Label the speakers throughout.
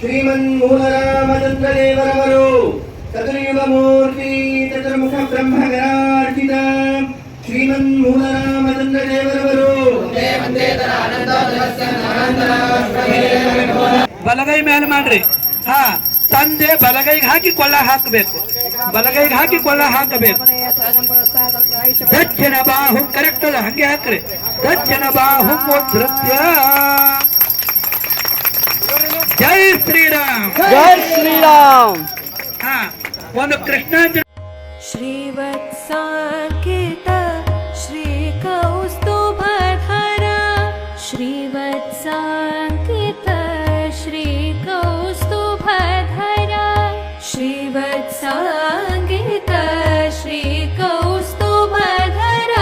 Speaker 1: ಶ್ರೀಮನ್ಮೂಲರಾಮಚಂದ್ರ ದೇವರವರು ಚತುರ್ಯುಗ ಮೂರ್ತಿ ಚತುರ್ಮುಖ ಬ್ರಹ್ಮಗಣಾರ್ಚಿತ ಶ್ರೀಮನ್ಮೂಲರಾಮಚಂದ್ರ ದೇವರವರು
Speaker 2: ಬಲಗೈ ಮೇಲೆ ಮಾಡ್ರಿ. ಹಾ, ತಂದೆ ಬಲಗೈಗೆ ಹಾಕಿ ಕೊಳ್ಳ ಹಾಕಬೇಕು, ಬಲಗೈಗೆ ಹಾಕಿ ಕೊಳ್ಳ ಹಾಕಬೇಕು. ದಕ್ಷಿಣ ಬಾಹು ಕರೆಕ್ಟ್ ಅದ, ಹಂಗೆ ಹಾಕ್ರಿ. ದಕ್ಷಿಣ ಬಾಹು ಮುದ್ರತ್ಯ. ಜೈ ಶ್ರೀರಾಮ್,
Speaker 3: ಜೈ ಶ್ರೀರಾಮ್.
Speaker 2: ಹಾ, ಒಂದು ಕೃಷ್ಣಾಂಜಲಿ.
Speaker 4: श्रीवत्साङ्कित श्रीकौस्तुभधर श्रीवत्साङ्कित श्रीकौस्तुभधर श्रीवत्साङ्कित श्रीकौस्तुभधर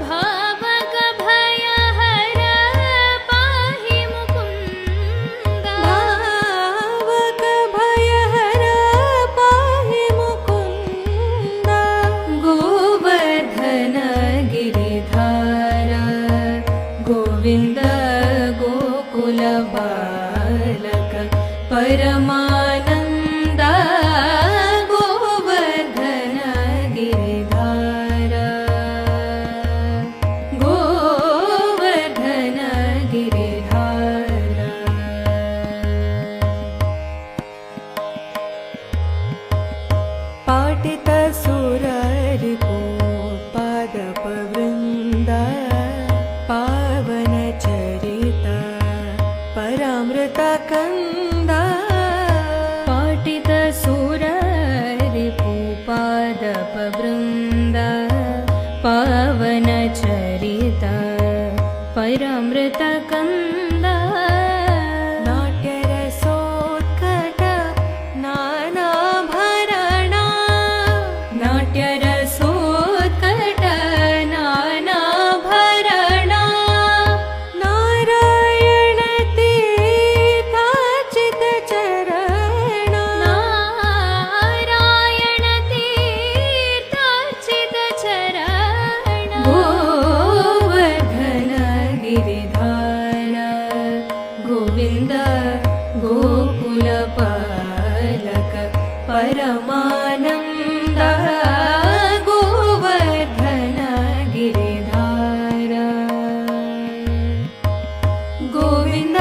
Speaker 4: भावक भयहर पाहि मुकुन्द भावक भयहर पाहि मुकुन्द गोवर्धन गिरिधार गोविन्द गोकुल बालक परमानन्द गोवर्धन गिरिधार गोवर्धन गिरिधार पाटित सुररिपु पादपवृन्द पावन चरित परामृत कंद पाटित सुररिपु पादपवृन्द पावन चरित परामृत कंद नाट्यरसोत्कट नानाभरण नाट्यरसोत्कट नानाभरण नारायण तीर्थार्चित चरण नारायण तीर्थार्चित चरण गोवर्धन गिरिधार गोविन्द गोकुल पालक परमानन्द गोवर्धन गिरिधार गोविन्द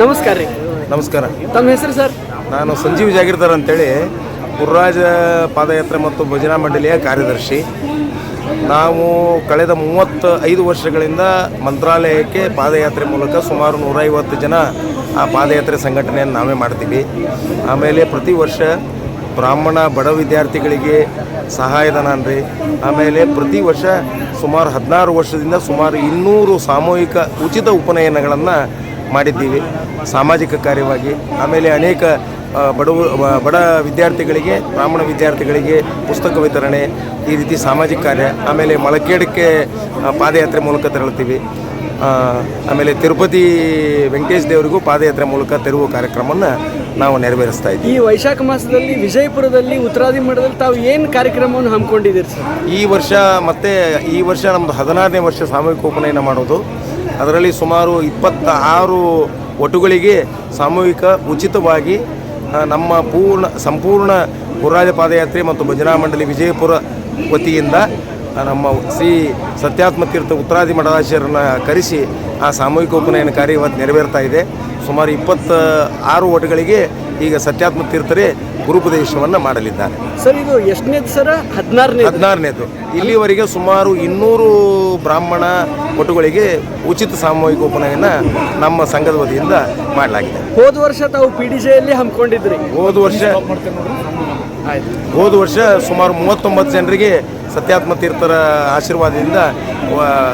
Speaker 3: ನಮಸ್ಕಾರ ರೀ.
Speaker 5: ನಮಸ್ಕಾರ.
Speaker 3: ತಮ್ಮ ಹೆಸರು ಸರ್?
Speaker 5: ನಾನು ಸಂಜೀವ್ ಜಾಗೀರ್ದಾರ್ ಅಂತೇಳಿ ಗುರುರಾಜ ಪಾದಯಾತ್ರೆ ಮತ್ತು ಭಜನಾ ಮಂಡಳಿಯ ಕಾರ್ಯದರ್ಶಿ. ನಾವು ಕಳೆದ 35 ವರ್ಷಗಳಿಂದ ಮಂತ್ರಾಲಯಕ್ಕೆ ಪಾದಯಾತ್ರೆ ಮೂಲಕ ಸುಮಾರು 150 ಜನ ಆ ಪಾದಯಾತ್ರೆ ಸಂಘಟನೆಯನ್ನು ನಾವೇ ಮಾಡ್ತೀವಿ. ಆಮೇಲೆ ಪ್ರತಿ ವರ್ಷ ಬ್ರಾಹ್ಮಣ ಬಡ ವಿದ್ಯಾರ್ಥಿಗಳಿಗೆ ಸಹಾಯಧನ ಅನ್ರಿ. ಆಮೇಲೆ ಪ್ರತಿ ವರ್ಷ ಸುಮಾರು 16 ವರ್ಷದಿಂದ ಸುಮಾರು 200 ಸಾಮೂಹಿಕ ಉಚಿತ ಉಪನಯನಗಳನ್ನು ಮಾಡಿದ್ದೀವಿ ಸಾಮಾಜಿಕ ಕಾರ್ಯವಾಗಿ. ಆಮೇಲೆ ಅನೇಕ ಬಡ ವಿದ್ಯಾರ್ಥಿಗಳಿಗೆ, ಬ್ರಾಹ್ಮಣ ವಿದ್ಯಾರ್ಥಿಗಳಿಗೆ ಪುಸ್ತಕ ವಿತರಣೆ, ಈ ರೀತಿ ಸಾಮಾಜಿಕ ಕಾರ್ಯ. ಆಮೇಲೆ ಮಳಕೇಡಕ್ಕೆ ಪಾದಯಾತ್ರೆ ಮೂಲಕ ತೆರಳುತ್ತೀವಿ. ಆಮೇಲೆ ತಿರುಪತಿ ವೆಂಕಟೇಶ್ ದೇವರಿಗೂ ಪಾದಯಾತ್ರೆ ಮೂಲಕ ತೆರಳುವ ಕಾರ್ಯಕ್ರಮವನ್ನು ನಾವು ನೆರವೇರಿಸ್ತಾ ಇದ್ದೀವಿ.
Speaker 3: ಈ ವೈಶಾಖ ಮಾಸದಲ್ಲಿ ವಿಜಯಪುರದಲ್ಲಿ ಉತ್ತರಾದಿ ಮಠದಲ್ಲಿ ತಾವು ಏನು ಕಾರ್ಯಕ್ರಮವನ್ನು ಹಮ್ಮಿಕೊಂಡಿದ್ದೀರಿ ಸರ್?
Speaker 5: ಈ ವರ್ಷ ನಮ್ಮದು 16ನೇ ವರ್ಷ ಸಾಮೂಹಿಕ ಉಪನಯನ ಮಾಡೋದು. ಅದರಲ್ಲಿ ಸುಮಾರು 26 ಒಟುಗಳಿಗೆ ಸಾಮೂಹಿಕ ಉಚಿತವಾಗಿ ನಮ್ಮ ಸಂಪೂರ್ಣ ಗುರುರಾಜ ಪಾದಯಾತ್ರೆ ಮತ್ತು ಭಜನಾ ಮಂಡಳಿ ವಿಜಯಪುರ ವತಿಯಿಂದ ನಮ್ಮ ಶ್ರೀ ಸತ್ಯಾತ್ಮ ತೀರ್ಥ ಉತ್ತರಾದಿ ಮಠಾಧೀಶರನ್ನು ಕರೆಸಿ ಆ ಸಾಮೂಹಿಕ ಉಪನಯನ ಕಾರ್ಯ ಇವತ್ತು ನೆರವೇರ್ತಾ ಇದೆ. ಸುಮಾರು 26 ಒಟುಗಳಿಗೆ ಈಗ ಸತ್ಯಾತ್ಮ ತೀರ್ಥರೇ ಗುರುಪದೇಶವನ್ನು ಮಾಡಲಿದ್ದಾರೆ.
Speaker 3: ಸರ್, ಇದು ಎಷ್ಟನೇದು ಸರ್?
Speaker 5: 16ನೇದು. ಇಲ್ಲಿವರೆಗೆ ಸುಮಾರು 200 ಬ್ರಾಹ್ಮಣ ಒಟುಗಳಿಗೆ ಉಚಿತ ಸಾಮೂಹಿಕ ಉಪನಯನ ನಮ್ಮ ಸಂಘದ ವತಿಯಿಂದ ಮಾಡಲಾಗಿದೆ.
Speaker 3: ಹೋದ ವರ್ಷ ತಾವು PDJಯಲ್ಲಿ ಹಮ್ಮಿಕೊಂಡಿದ್ರಿ.
Speaker 5: ಹೋದ ವರ್ಷ ಸುಮಾರು 39 ಜನರಿಗೆ ಸತ್ಯಾತ್ಮ ತೀರ್ಥರ ಆಶೀರ್ವಾದದಿಂದ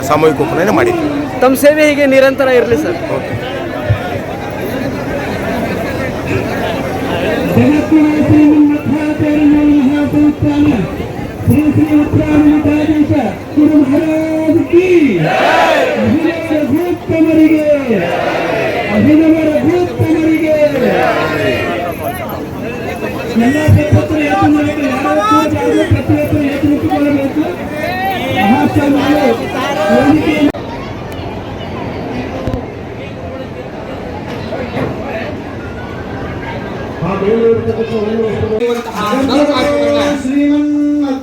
Speaker 5: ಸಾಮೂಹಿಕ ಉಪನಯನ ಮಾಡಿದ್ವಿ.
Speaker 3: ತಮ್ಮ ಸೇವೆ ಹೀಗೆ ನಿರಂತರ ಇರಲಿ ಸರ್.
Speaker 5: ಓಕೆ.
Speaker 1: ಎಲ್ಲ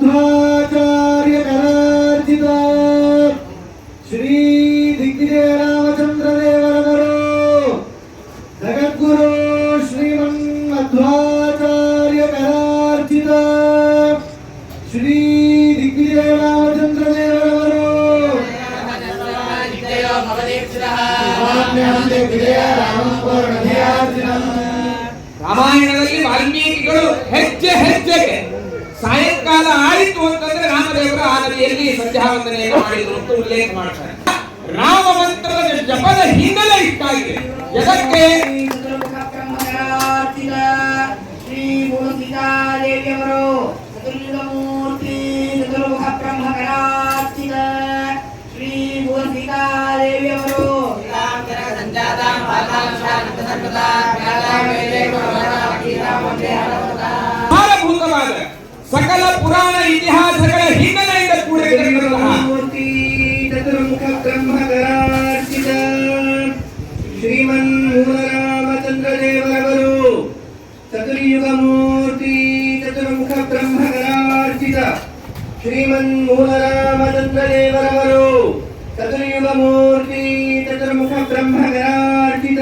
Speaker 1: ಶ್ರೀಮನ್ಮಧ್ವಾಚಾರ್ಯ ಕರಾರ್ಜಿತ ಶ್ರೀ ದಿಗ್ವಿಜಯ ರಾಮಚಂದ್ರ ದೇವರವರು ಜಗದ್ಗುರು ಶ್ರೀಮನ್ಮಧ್ವಾಚಾರ್ಯ ಕರಾರ್ಜಿತ ಶ್ರೀ ದಿಗ್ವಿಜಯ ರಾಮಚಂದ್ರ ದೇವರವರು
Speaker 6: ರಾಮಾಯಣದಲ್ಲಿ ವಾಲ್ಮೀಕಿಗಳು ಹೆಜ್ಜೆ ಹೆಜ್ಜೆಗೆ ಸಾಯಂಕಾಲ ಆಯಿತು ಅಂತಂದ್ರೆ ರಾಮದೇವರು ಆ ನದಿಯಲ್ಲಿ ಸಂಧ್ಯಾ ವಂದನೆಯನ್ನು ಮಾಡಿದ್ರು ಅಂತ ಉಲ್ಲೇಖ ಮಾಡ್ತಾರೆ. ರಾಮ ಮಂತ್ರದ ಜಪದ ಹಿನ್ನೆಲೆ ಇಷ್ಟಾಗಿದೆ. ಜಗಕ್ಕೆ
Speaker 1: ಶ್ರೀ ಮೂರ್ತಿದೇವಿಯವರು ಚತುರ್ಯುಗ ಮೂರ್ತಿ ಚತುರ್ಮುಖ ಬ್ರಹ್ಮಕರಾರ್ಚಿತ ಶ್ರೀ ಮೂರ್ತಿದೇವಿಯವರು
Speaker 6: ಮೂಲಭೂತವಾದ ಸಕಲ ಪುರಾಣ ಇತಿಹಾಸಗಳ ಹಿನ್ನೆಲೆಯಿಂದ ಕೂಡಿರುವಂತಹ
Speaker 1: ಮೂರ್ತಿ ಚತುರ್ಮುಖ ಬ್ರಹ್ಮಕರಾರ್ಚಿತ ಶ್ರೀಮನ್ ಮೂಲರಾಮಚಂದ್ರ ದೇವರವರು ಚತುರ್ಯುಗ ಮೂರ್ತಿ ಚತುರ್ಮುಖ ಬ್ರಹ್ಮಕರಾರ್ಚಿತ ಶ್ರೀಮನ್ ಮೂಲರಾಮಚಂದ್ರ ದೇವರವರು ಚತುರ್ಯುಗ ಮೂರ್ತಿ ಚತುರ್ಮುಖ ಬ್ರಹ್ಮಕರಾರ್ಚಿತ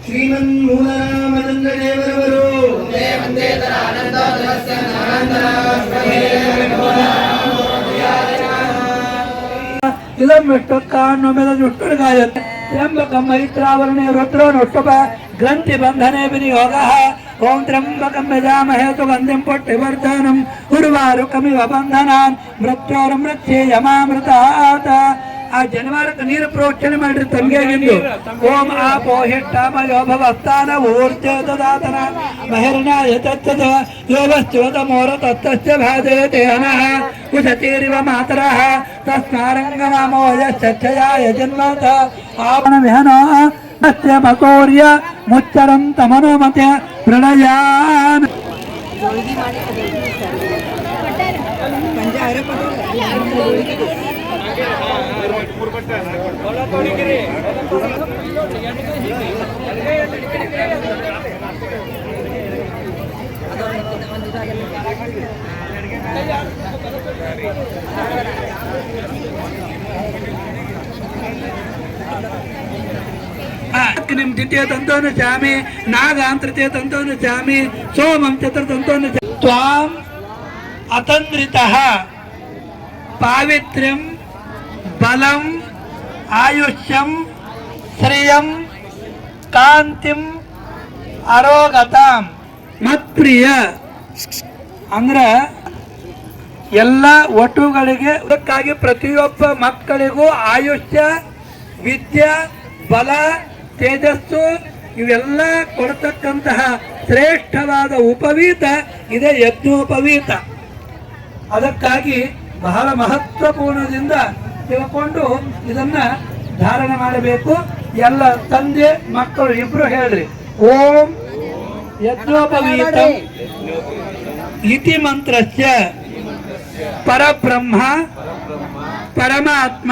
Speaker 1: ಶ್ರೀಮನ್ ಮೂಲರಾಮಚಂದ್ರ ದೇವರವರು
Speaker 2: ಇದಮ್ಮಿಷ್ಟೊಕ್ಕಾನ್ನು ಮೆಲಜುಟ್ಟುಗಾಯತೆ ತ್ರ್ಯಂಬಕಂ ಮೈತ್ರಾವರಣೆ ರುದ್ರೋ ನೊಟ್ಟುಪ ಗ್ರಂಥಿ ಬಂಧನೆ ವಿನಿಯೋಗ ಓಂ ತ್ರ್ಯಂಬಕಂ ಯಜಾಮಹೇ ಸುಗಂಧಿಂ ಪುಷ್ಟಿವರ್ಧನಂ ಉರ್ವಾರುಕಮಿವ ಬಂಧನಾನ್ ಮೃತ್ಯೋರ್ಮೃತ್ಯೇಯಮಾಮೃತಾತ್. ಆ ಜನವಾರಕ್ಕೆ ನೀರು ಪ್ರೋಕ್ಷಣೆ ಮಾಡಿರಿ ತಮ್ಗೆಂದು. ಓಂ ಆಪೋ ಹಿಟ್ಟಾಮಯೋ ಭವಸ್ಥಾನ ಊರ್ಜ ದದಾತನ ಮಹಿರ್ನಾಯ ತಚ್ಚದ ಯೋಗಶ್ಚೋತ ಮೋರ ತತ್ತಶ್ಚ ಭಾಜಯತೆ ಹನಃ ಉಷತೀರಿವ ಮಾತರಃ ತಸ್ಮಾರಂಗಮಾಮೋಯ ಚಚ್ಚಯಾಯ ಜನ್ಮತ ಆಪಣ ವಿಹನ ನಸ್ಯ ಮಕೌರ್ಯ ಮುಚ್ಚರಂತ ಮನೋಮತೆ ಪ್ರಣಯಾನ್. ನಿಮ್ ದ್ವಿತೀಯ ತಂತೋನು ಚಾಮಿ ನಾಗಾಂ ತೃತೀಯ ತಂತೋನು ಚಾಮಿ ಸೋಮಂ ಚತುರ್ಥಂತೋನು ತ್ವಾಂ ಅತಂದ್ರಿತಃ ಪಾವಿತ್ರ್ಯಂ ಬಲಂ ಆಯುಷ್ಯಂ ಶ್ರೇಯಂ ಕಾಂತಿಂ ಅರೋಗತಾಂ ಮತ್ಪ್ರಿಯ ಅಂದ್ರೆ ಎಲ್ಲ ಒಟುಗಳಿಗೆ ಅದಕ್ಕಾಗಿ ಪ್ರತಿಯೊಬ್ಬ ಮಕ್ಕಳಿಗೂ ಆಯುಷ್ಯ ವಿದ್ಯೆ ಬಲ ತೇಜಸ್ಸು ಇವೆಲ್ಲ ಕೊಡ್ತಕ್ಕಂತಹ ಶ್ರೇಷ್ಠವಾದ ಉಪವೀತ ಇದೆ ಯಜ್ಞೋಪವೀತ. ಅದಕ್ಕಾಗಿ ಬಹಳ ಮಹತ್ವಪೂರ್ಣದಿಂದ ತಿಳ್ಕೊಂಡು ಇದನ್ನ ಧಾರಣೆ ಮಾಡಬೇಕು. ಎಲ್ಲ ತಂದೆ ಮಕ್ಕಳು ಇಬ್ರು ಹೇಳ್ರಿ ಓಂ ಯಜ್ಞೋಪವೀತ ಇತಿ ಮಂತ್ರಸ್ಯ ಪರಬ್ರಹ್ಮ ಪರಮಾತ್ಮ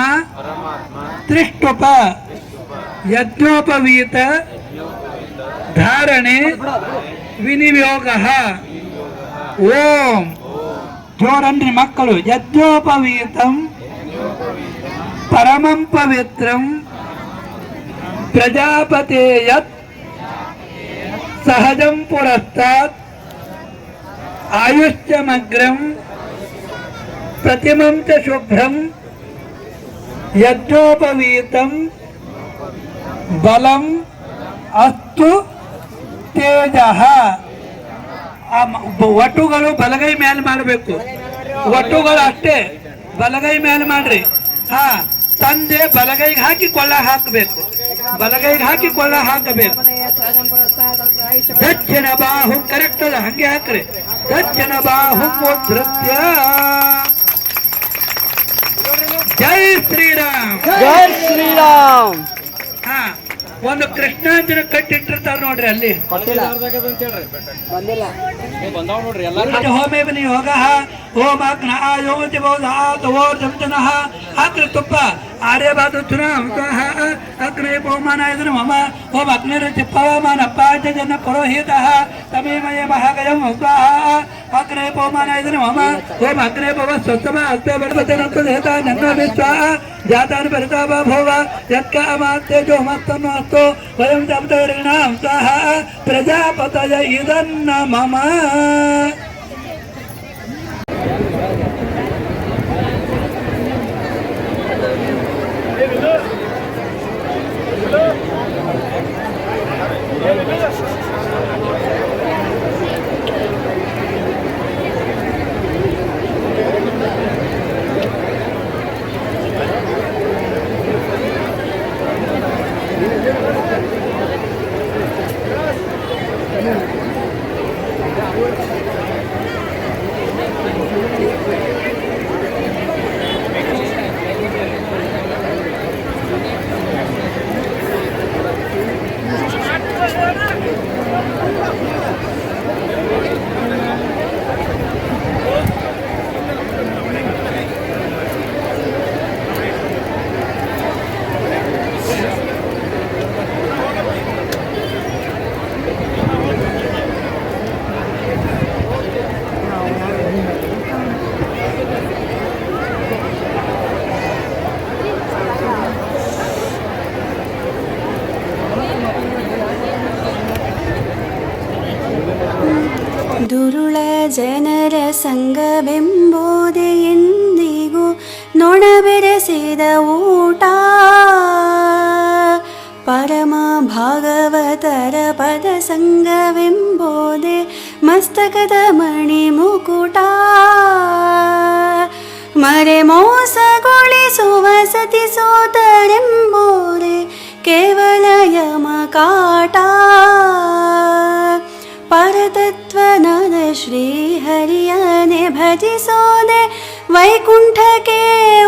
Speaker 2: ತ್ರಿಷ್ಟುಪ ಯಜ್ಞೋಪವೀತ ಧಾರಣೆ ವಿನಿಯೋಗ. ಓಂ ಜೋರನ್ರಿ ಮಕ್ಕಳು. ಯಜ್ಞೋಪವೀತಂ ಪರಮಂ ಪವಿತ್ರಂ ಪ್ರಜಾಪತೇಯತ್ ಸಹಜಂ ಪುರಸ್ತಾತ್ ಆಯುಷ್ಯಮಗ್ರಂ ಪ್ರತಿಮಂ ಚ ಶುಭ್ರಂ ಯಜ್ಞೋಪವೀತಂ ಬಲಂ ಅಸ್ತು ತೇಜಃ. ಒಟ್ಟುಗಳು ಬಲಗೈ ಮೇಲೆ ಮಾಡಬೇಕು. ಒಟ್ಟುಗಳು ಅಷ್ಟೇ ಬಲಗೈ ಮೇಲೆ ಮಾಡ್ರಿ. ಹಾ, ತಂದೆ ಬಲಗೈಗೆ ಹಾಕಿ ಕೊಳ್ಳ ಹಾಕಬೇಕು. ಬಲಗೈಗೆ ಹಾಕಿ ಕೊಳ್ಳ ಹಾಕಬೇಕು. ದಕ್ಷಿಣ ಬಾಹು ಕರೆಕ್ಟ್ ಅದ, ಹಂಗೆ ಹಾಕ್ರಿ. ದಕ್ಷಿಣ ಬಾಹು ಮುದ್ರತ್ಯ. ಜೈ ಶ್ರೀರಾಮ್.
Speaker 3: ಜೈ ಶ್ರೀರಾಮ್.
Speaker 2: ಹಾ, ಒಂದು ಕೃಷ್ಣಾಂಜನ ಕಟ್ಟಿಟ್ಟಿರ್ತಾರ ನೋಡ್ರಿ ಅಲ್ಲಿ ಹೋಮೇ ಬನ್ನಿ ಯೋಗ ಓಂ ಅಗ್ನ ಯೋಗತಿ ಬಹುಧೋರ್ಜನಃ ಅಗ್ರ ತುಪ್ಪ ಆರ್ಯಬಾದು ಚುನಾಂತಹ ಅಗ್ನೇ ಪವಮಾನಾಯ ಮಮ ಓಂ ಅಗ್ನಿರುಚಿ ಪವಮಾನ ಪಾಂಚಜನ ಪುರೋಹಿತ ತಮೇಮಯ ಮಹಾಗಯಂ ಸ್ವಾಹ ಅಗ್ನೇ ಪವಮಾನಾಯ ಮಮ ಓಂ ಅಗ್ನೇ ಪವ ಸ್ವಸ್ಥಮ ಅಸ್ತೆ ಬಡಪತನಂತ ದೇಹತ ನನ್ನ ವಿಶ್ವಾಹ ಜಾತಾನ್ ಪರಿತಾಪ ಭೋವ ಯತ್ಕ ಅಮಾತ್ಯಜೋ ಮತ್ತನ್ನು ಅಸ್ತು ವಯಂ ಜಪ್ತರಿಣಾಂ ಸ್ವಾಹ ಪ್ರಜಾಪತಯ ಇದನ್ನ ಮಮ.
Speaker 4: ದುರುಳ ಜನರ ಸಂಘವೆಂಬುದೇ ಎಂದಿಗೂ ನೊಣ ಬೆರೆಸಿದ ಊಟ. ಪರಮ ಭಾಗವತರ ಪದ ಸಂಘವೆಂಬುದೇ ಮಸ್ತಕದ ಮಣಿ ಮುಕುಟ. ಮರೆ ಮೋಸಗೊಳಿಸುವ ಸತಿ ಸೋತರೆಂಬುದೇ ಕೇವಲ ಯಮ ಕಾಟ. ಪರತತ್ವನಾದ ಶ್ರೀಹರಿಯನೆ ಭಜಿಸೋದೆ ವೈಕುಂಠಕ್ಕೆ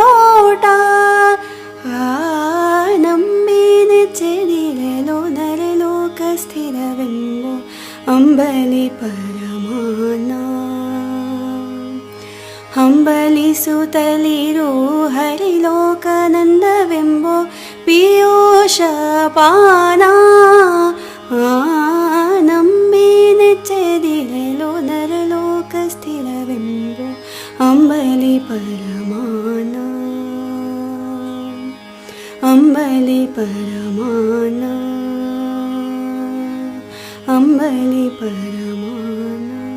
Speaker 4: ಓಟ. ನಂಬಿ ನೆಚ್ಚೆದಿರಲು ನರಲೋಕ ಸ್ಥಿರವೆಂಬು ಅಂಬಲಿ ಪರಮಾನ. ಹಂಬಲಿಸುತ್ತಲಿರು ಹರಿಲೋಕನಂದವೆಂಬೋ ಪಿಯೂಷ ಪಾನ. ನಂಬಿ ನೆಚ್ಚೆದಿರಲು ನರಲೋಕ ಸ್ಥಿರವೆಂಬು ಅಂಬಲಿ ಪರಮಾನ. ಅಂಬಲಿ ಪರಮಾನ. ಅಂಬಲಿ ಪರಮಾನ.